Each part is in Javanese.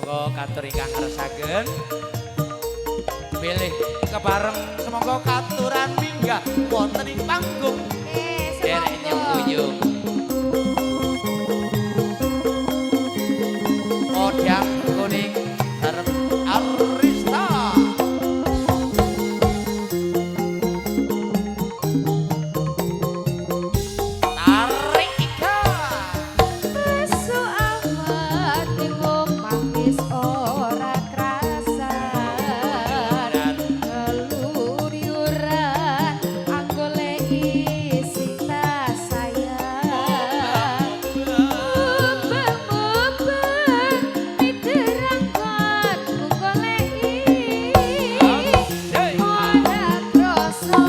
Monggo katur ingkang ngersakaken pilih kebareng semonggo katuran minggah wonten ing panggung derek nyembuyung Odang kuning sareng Arista tarik ikan Resu awak tinggung manis ora krasa Keluyuran anggole isi tas sayang Mubeng-mubeng miderangkon kugoleki Ora kroso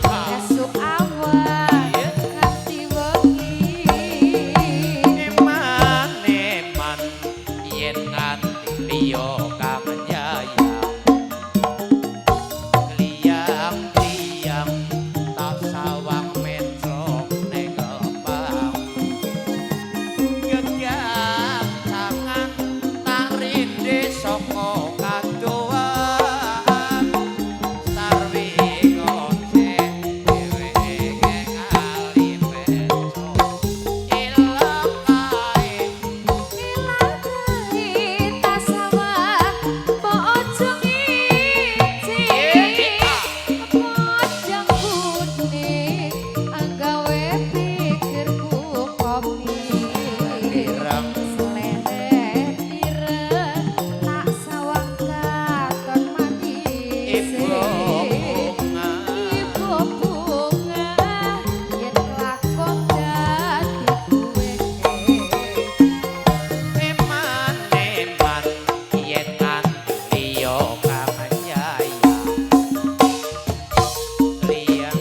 resu awak nganti wengi Eman-eman yen nganti liya kamenjaya Kliang-kliang tak sawang metrok ning kepang Gedang tangan tak rinde saka kadoan Sarwi ngoceh dheweke ngali beco Ilang kae Ilahi tasawak po ojo ngiji Pojang kuning anggawe pikirku kopi Ireng Seleh ireng tak sawang katon manis Ibu bunga Ibu bunga yen lakon dadi kuweke Eman-eman yen nganti liya kamenjaya Kliang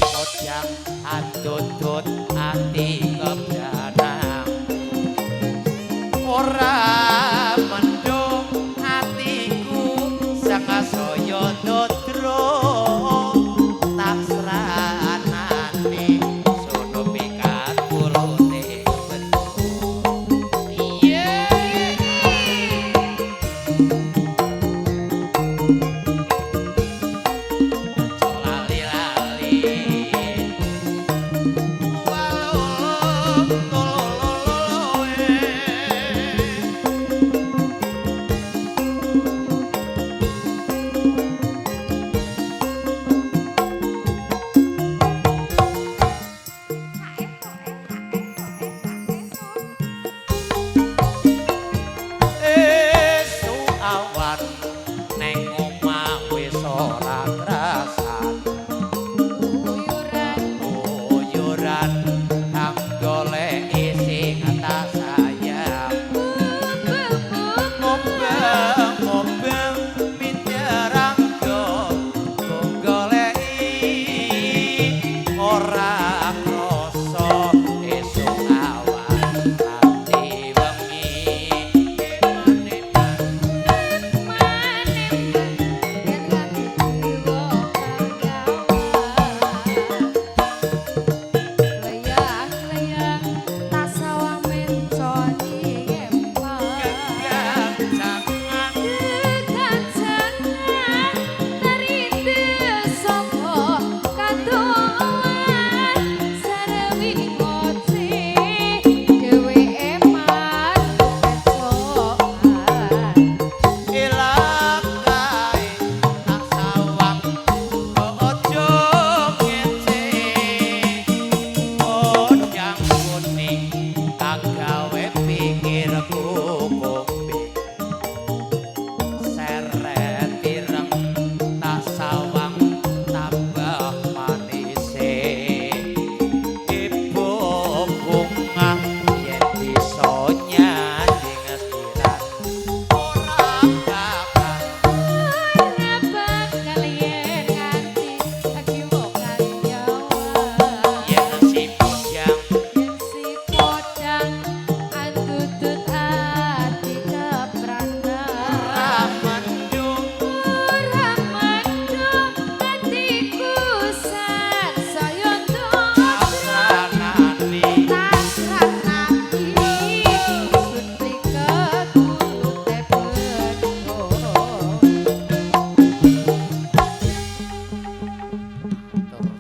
ojang atutut ati kebdanang Ora mendung atiku sangasaya ndodro tak sranane sono pikat kurute lali-lali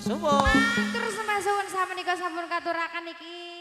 Suwun. Terus sembah suwun samenika sampun katuraken iki.